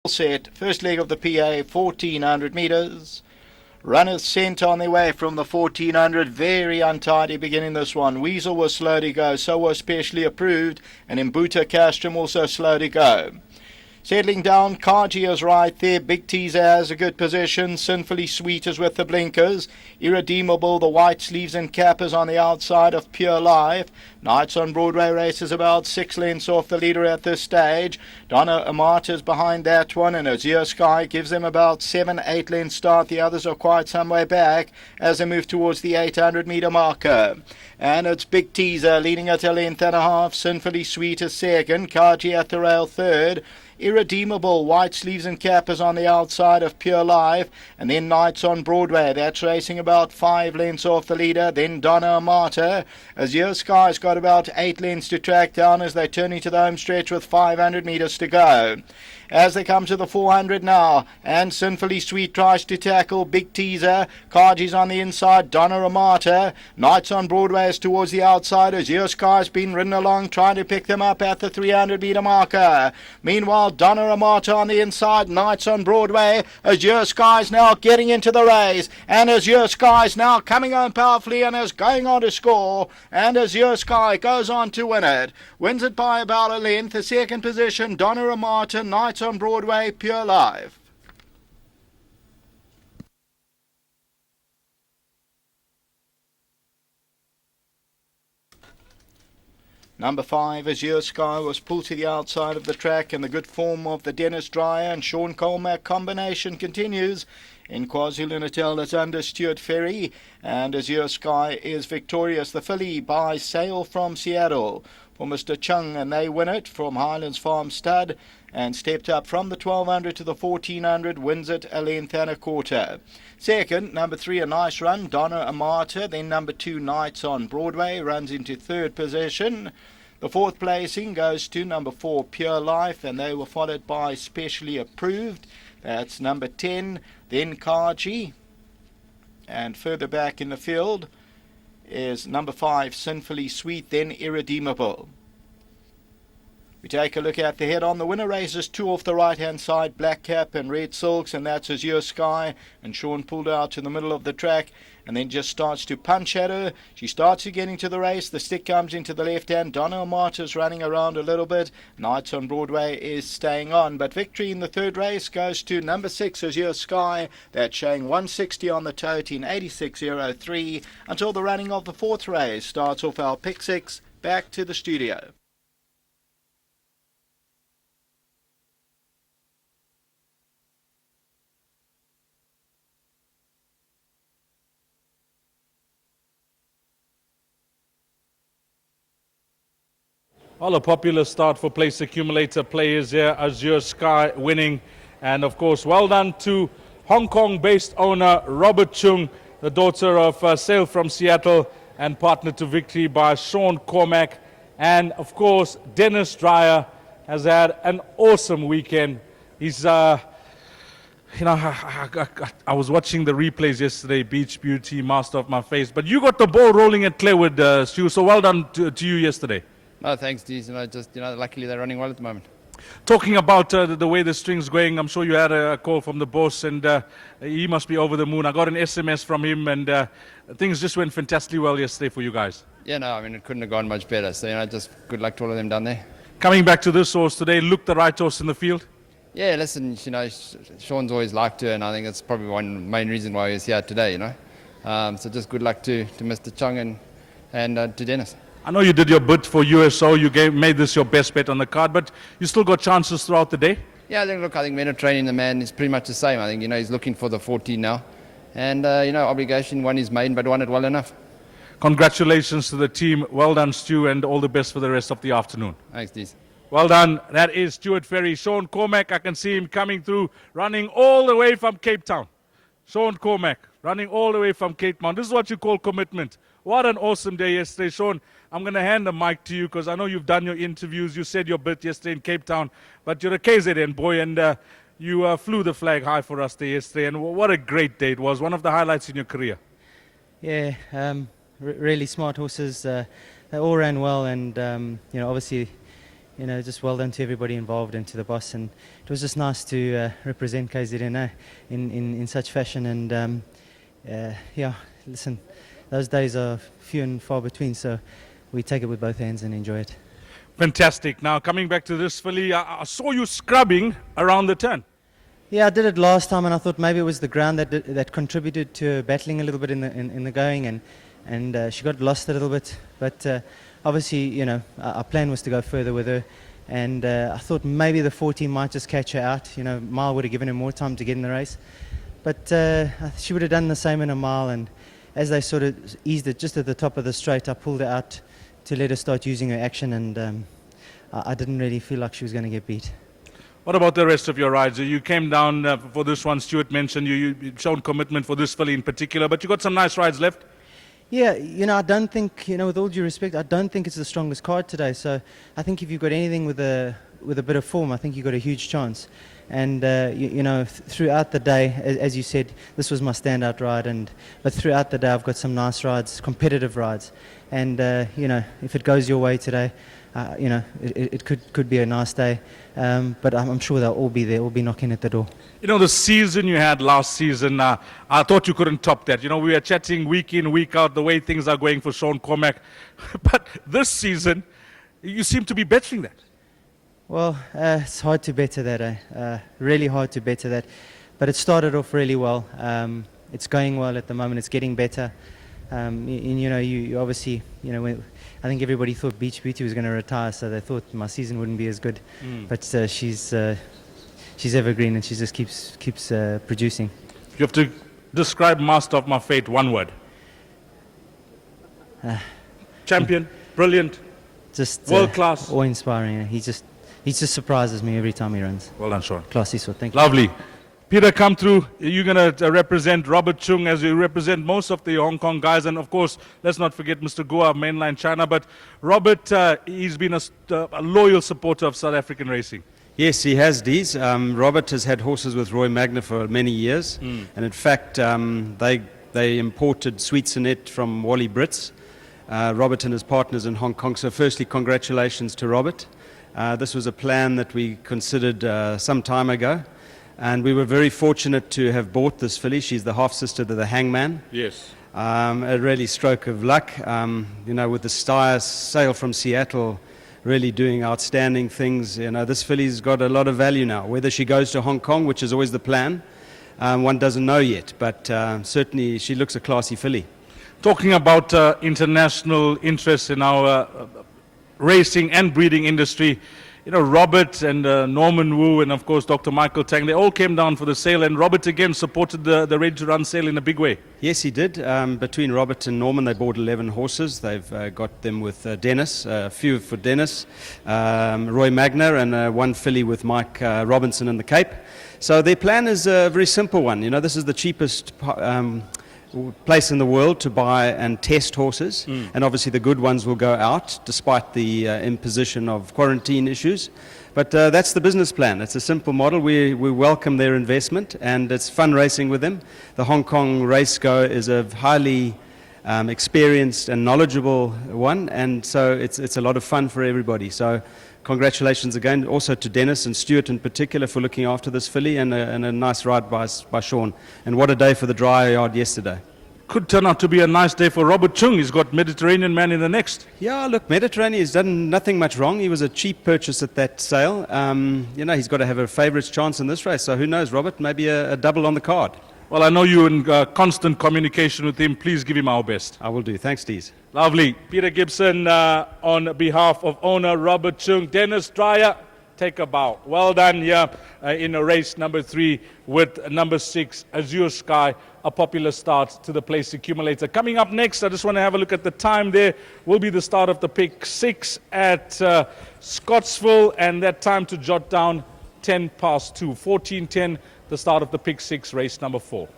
set. First leg of the PA, 1400 metres. Runners sent on their way from the 1400. Very untidy beginning this one. Weasel was slow to go, so was Specially Approved, and Mbuta Castrum also slow to go. Settling down, Kaji is right there. Big Teaser has a good position. Sinfully Sweet is with the blinkers. Irredeemable, the white sleeves and cap is on the outside of Pure Life. Knights on Broadway races about 6 lengths off the leader at this stage. Donna Amata's behind that one, and Azure Sky gives them about 7-8 lengths start. The others are quite some way back as they move towards the 800 metre marker. And it's Big Teaser leading at a length and a half. Sinfully Sweet is second. Kaji at the rail third. Irredeemable, white sleeves and cap is on the outside of Pure Life, and then Knights on Broadway. That's racing about 5 lengths off the leader. Then Donna Amata. Azure Sky's got about 8 lengths to track down as they turn into the home stretch with 500 metres to go. As they come to the 400 now, and Sinfully Sweet tries to tackle Big Teaser. Kaji's on the inside, Donna Amata. Knights on Broadway is towards the outside. Azure Sky's been ridden along, trying to pick them up at the 300 metre marker. Meanwhile, Donna Amata on the inside, Knights on Broadway. Azure Sky's now getting into the race, and Azure Sky's now coming on powerfully and is going on to score, and Azure Sky goes on to win it. Wins it by about a length. The second position, Donna Amata, Knights on Broadway, Pure Life. Number 5, Azure Sky, was pulled to the outside of the track, and the good form of the Dennis Dreyer and Sean Colmack combination continues. In KwaZulu-Natal, it's under Stuart Ferry, and Azure Sky is victorious. The filly by Sale from Seattle for Mr. Chung, and they win it from Highlands Farm Stud, and stepped up from the 1200 to the 1400, wins it a length and a quarter. Second, number 3, A Nice Run, Donna Amata. Then number 2, Knights on Broadway, runs into third position. The fourth placing goes to number 4, Pure Life, and they were followed by Specially Approved. That's number 10. Then Kaji, and further back in the field is number 5, Sinfully Sweet, then Irredeemable. We take a look at the head on. The winner races 2 off the right hand side, Black Cap and Red Silks, and that's Azure Sky, and Sean pulled out to the middle of the track and then just starts to punch at her. She starts to get into the race. The stick comes into the left hand. Donna Amata's running around a little bit. Knights on Broadway is staying on, but victory in the third race goes to number 6, Azure Sky. That's showing 160 on the tote in 86.03 until the running of the fourth race starts off our pick 6. Back to the studio. Well, a popular start for place accumulator players here. Azure Sky winning. And of course, well done to Hong Kong-based owner Robert Chung, the daughter of Sale from Seattle, and partner to victory by Sean Cormack. And of course, Dennis Dreyer has had an awesome weekend. He's, I was watching the replays yesterday, Beach Beauty, Master of My Face. But you got the ball rolling at Claywood, Stu, so well done to you yesterday. No, thanks, Dees. Luckily they're running well at the moment. Talking about the way the string's going, I'm sure you had a call from the boss, and he must be over the moon. I got an SMS from him, and things just went fantastically well yesterday for you guys. Yeah, no, it couldn't have gone much better. So, just good luck to all of them down there. Coming back to this horse today, looked the right horse in the field? Yeah, listen, Sean's always liked her, and I think that's probably one main reason why he's here today, So just good luck to Mr. Chung and to Dennis. I know you did your bid for USO. You made this your best bet on the card, but you still got chances throughout the day? Yeah, I think men are training the man is pretty much the same. I think, he's looking for the 14 now. And, obligation, won his main, but won it well enough. Congratulations to the team. Well done, Stu, and all the best for the rest of the afternoon. Thanks, Dees. Well done. That is Stuart Ferry. Sean Cormack, I can see him coming through, running all the way from Cape Town. Sean Cormack, running all the way from Cape Town. This is what you call commitment. What an awesome day yesterday, Sean. I'm going to hand the mic to you because I know you've done your interviews. You said your bit yesterday in Cape Town, but you're a KZN boy, and you flew the flag high for us there yesterday. And what a great day it was. One of the highlights in your career. Yeah, really smart horses. They all ran well, and obviously, just well done to everybody involved and to the boss. And it was just nice to represent KZN in such fashion. And yeah, listen, those days are few and far between, so we take it with both hands and enjoy it. Fantastic. Now, coming back to this filly, I saw you scrubbing around the turn. Yeah, I did it last time, and I thought maybe it was the ground that contributed to her battling a little bit in the going, and she got lost a little bit. But obviously, our plan was to go further with her, and I thought maybe the 14 might just catch her out. Mile would have given her more time to get in the race, but she would have done the same in a mile. And as they sort of eased it just at the top of the straight, I pulled her out to let her start using her action, and I didn't really feel like she was going to get beat. What about the rest of your rides? You came down for this one. Stuart mentioned you've shown commitment for this filly in particular, but you got some nice rides left. Yeah, I don't think, with all due respect, I don't think it's the strongest card today. So I think if you've got anything with a bit of form, I think you've got a huge chance. And throughout the day, as you said, this was my standout ride. But throughout the day, I've got some nice rides, competitive rides. And if it goes your way today, it could be a nice day. But I'm sure they'll all be there, all be knocking at the door. The season you had last season, I thought you couldn't top that. We were chatting week in, week out, the way things are going for Sean Cormack. But this season, you seem to be bettering that. Well, it's hard to better that, really hard to better that. But it started off really well. It's going well at the moment. It's getting better. You obviously, I think everybody thought Beach Beauty was going to retire, so they thought my season wouldn't be as good. But she's evergreen, and she just keeps producing. You have to describe Master of My Fate, one word. Champion, brilliant, just world class, awe-inspiring. He just surprises me every time he runs. Well done, Sean. Classy, so thank you. Lovely. Peter, come through. You're going to represent Robert Chung as you represent most of the Hong Kong guys. And, of course, let's not forget Mr. Goa, mainland China. But Robert, he's been a loyal supporter of South African racing. Yes, he has, Dees. Robert has had horses with Roy Magna for many years. And, in fact, they imported Sweet Sonette from Wally Brits. Robert and his partners in Hong Kong. So, firstly, congratulations to Robert. This was a plan that we considered some time ago. And we were very fortunate to have bought this filly. She's the half-sister to the Hangman. Yes. A really stroke of luck. With the Steyr sale from Seattle really doing outstanding things. This filly's got a lot of value now. Whether she goes to Hong Kong, which is always the plan, one doesn't know yet. But certainly she looks a classy filly. Talking about international interest in our racing and breeding industry, Robert and Norman Wu and, of course, Dr. Michael Tang, they all came down for the sale, and Robert again supported the Ready to Run sale in a big way. Yes, he did. Between Robert and Norman, they bought 11 horses. They've got them with Dennis, a few for Dennis, Roy Magna, and one filly with Mike Robinson in the Cape. So their plan is a very simple one. This is the cheapest place in the world to buy and test horses, and obviously the good ones will go out despite the imposition of quarantine issues. But that's the business plan. It's a simple model. We welcome their investment, and it's fun racing with them. The Hong Kong Race Go is a highly experienced and knowledgeable one, and so it's a lot of fun for everybody. So congratulations again also to Dennis and Stuart in particular for looking after this filly, and a nice ride by Sean. And what a day for the dry yard yesterday. Could turn out to be a nice day for Robert Chung. He's got Mediterranean Man in the next. Yeah, look, Mediterranean has done nothing much wrong. He was a cheap purchase at that sale. He's got to have a favourites chance in this race. So who knows, Robert, maybe a double on the card. Well, I know you're in constant communication with him. Please give him our best. I will do. Thanks, Dees. Lovely. Peter Gibson on behalf of owner Robert Chung. Dennis Dreyer, take a bow. Well done here in race number 3 with number 6, Azure Sky, a popular start to the place accumulator. Coming up next, I just want to have a look at the time there. Will be the start of the pick 6 at Scottsville, and that time to jot down 10 past 2. 14:10, the start of the pick 6, race number 4.